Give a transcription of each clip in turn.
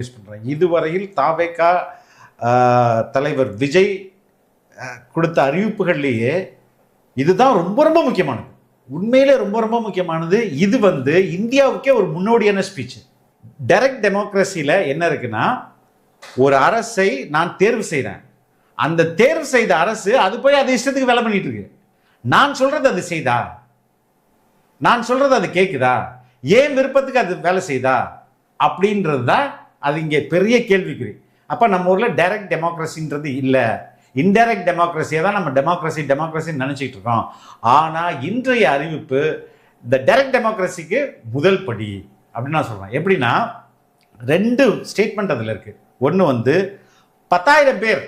இதுவரையில் தாவேகா தலைவர் விஜய் கொடுத்த அறிவிப்புகள்லேயே இதுதான் ரொம்ப ரொம்ப முக்கியமானது. உண்மையிலே ரொம்ப ரொம்ப முக்கியமானது. இது இந்தியாவுக்கே ஒரு முன்னோடியான ஸ்பீச். டைரக்ட் டெமோக்ரஸியில் என்ன இருக்குன்னா, ஒரு அரசை நான் தேர்வு செய்கிறேன், அந்த தேர்வு செய்த அரசு அது போய் அது இஷ்டத்துக்கு வேலை பண்ணிட்டு இருக்கு. நான் சொல்றது அது செய்தா, நான் சொல்றது அது கேட்குதா, ஏன் விருப்பத்துக்கு அது வேலை செய்தா அப்படின்றது தான் அது இங்கே பெரிய கேள்விக்குறி. அப்போ நம்ம ஊரில் டைரக்ட் டெமோக்ரஸின்றது இல்லை, இன்டைரக்ட் டெமோக்ரஸியை தான் நம்ம டெமோக்ரஸின்னு நினச்சிக்கிட்டு இருக்கோம். ஆனால் இன்றைய அறிவிப்பு இந்த டைரக்ட் டெமோக்ரஸிக்கு முதல் படி அப்படின்னு நான் சொல்கிறேன். எப்படின்னா, 2 ஸ்டேட்மெண்ட் அதில் இருக்குது. ஒன்று 10,000 பேர்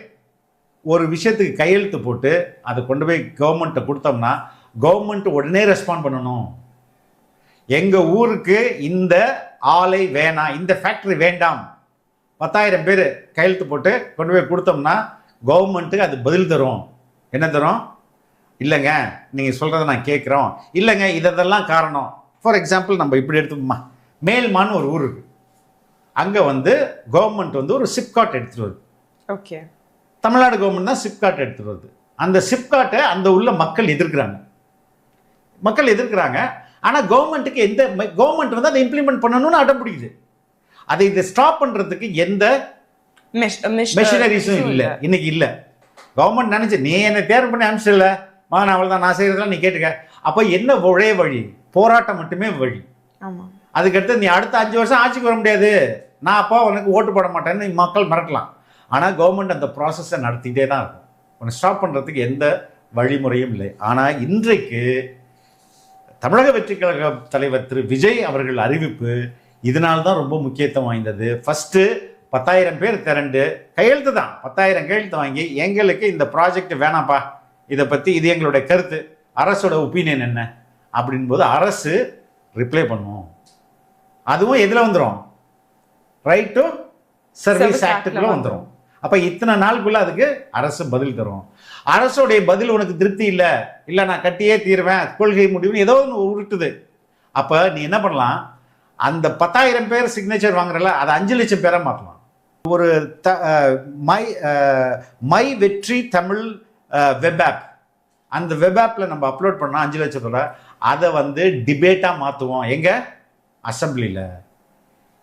ஒரு விஷயத்துக்கு கையெழுத்து போட்டு அதை கொண்டு போய் கவர்மெண்ட்டை கொடுத்தோம்னா கவர்மெண்ட் உடனே ரெஸ்பாண்ட் பண்ணணும். எங்கள் ஊருக்கு இந்த ஆலை வேணாம், இந்த ஃபேக்ட்ரி வேண்டாம், 10,000 பேர் கையெழுத்து போட்டு கொண்டு போய் கொடுத்தோம்னா கவர்மெண்ட்டுக்கு அது பதில் தரும். என்ன தரும்? இல்லைங்க நீங்கள் சொல்கிறத நான் கேட்குறோம், இல்லைங்க இதெல்லாம் காரணம். ஃபார் எக்ஸாம்பிள் நம்ம இப்படி எடுத்துக்கோமா, மேல்மான்னு ஒரு ஊர் இருக்குது. அங்கே கவர்மெண்ட் ஒரு சிப்காட் எடுத்துகிட்டு வருது. ஓகே, தமிழ்நாடு கவர்மெண்ட் தான் சிப்காட் எடுத்துகிட்டு வருது. அந்த சிப்காட்டை அந்த உள்ள மக்கள் எதிர்க்கிறாங்க. ஆனால் கவர்மெண்ட்டுக்கு கவர்மெண்ட் அதை இம்ப்ளிமெண்ட் பண்ணணும்னு அடம் பிடிக்குது. அதை இதை ஸ்டாப் பண்ணுறதுக்கு எந்த மெஷினரிஸும் இல்லை, இன்னைக்கு இல்லை. கவர்மெண்ட் நினைச்சு நீ என்னை தேர்வு பண்ணி அனுப்பிச்சிடல மகன், அவ்வளோதான், நான் செய்யறதெல்லாம் நீ கேட்டுக்க. அப்போ என்ன ஒரே வழி? போராட்டம் மட்டுமே வழி. அதுக்கடுத்து நீ அடுத்த 5 வருஷம் ஆட்சிக்கு வர முடியாது, நான் அப்போ உனக்கு ஓட்டு போட மாட்டேன்னு மக்கள் மிரட்டலாம். ஆனால் கவர்மெண்ட் அந்த ப்ராசஸை நடத்திட்டே தான் இருக்கும். உன்னை ஸ்டாப் பண்ணுறதுக்கு எந்த வழிமுறையும் இல்லை. ஆனால் இன்றைக்கு தமிழக வெற்றி கழக தலைவர் திரு விஜய் அவர்கள் அறிவிப்பு இதனால்தான் ரொம்ப முக்கியத்துவம் வாய்ந்தது. ஃபஸ்ட்டு 10,000 பேர் திரண்டு கையெழுத்து தான், 10,000 கையெழுத்து வாங்கி எங்களுக்கு இந்த ப்ராஜெக்ட் வேணாம்ப்பா, இதை பற்றி இது எங்களுடைய கருத்து, அரசோட ஒப்பீனியன் என்ன அப்படின்போது அரசு ரிப்ளை பண்ணும். அதுவும் எதில் வந்துடும்? ரைட் டு சர்வீஸ் ஆக்டுக்குள்ள வந்துடும். அப்போ இத்தனை நாளுக்குள்ள அதுக்கு அரசு பதில் தரும். அரசுடைய பதில் உனக்கு திருப்தி இல்லை நான் கட்டியே தீருவேன், கொள்கை முடிவுன்னு ஏதோ ஒன்று உருட்டுது. அப்போ நீ என்ன பண்ணலாம், அந்த 10,000 பேர் சிக்னேச்சர் வாங்குறல அதை 5 லட்சம் பேரை மாற்றலாம். ஒரு மை வெற்றி தமிழ் வெப் ஆப், அந்த வெப் ஆப்பில் நம்ம அப்லோட் பண்ணால் 5 லட்சம் ரூபாய், அதை டிபேட்டாக மாற்றுவோம் எங்க அசம்பிளியில்.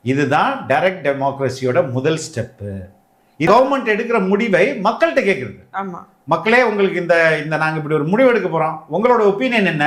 இதுதான் டைரக்ட் டெமோக்ரஸியோட முதல் ஸ்டெப்பு. கவர்மெண்ட் எடுக்கிற முடிவை மக்கள்கிட்ட கேட்குறது. மக்களே உங்களுக்கு இந்த நாங்கள் இப்படி ஒரு முடிவு எடுக்க போகிறோம், உங்களோட ஒப்பீனியன் என்ன?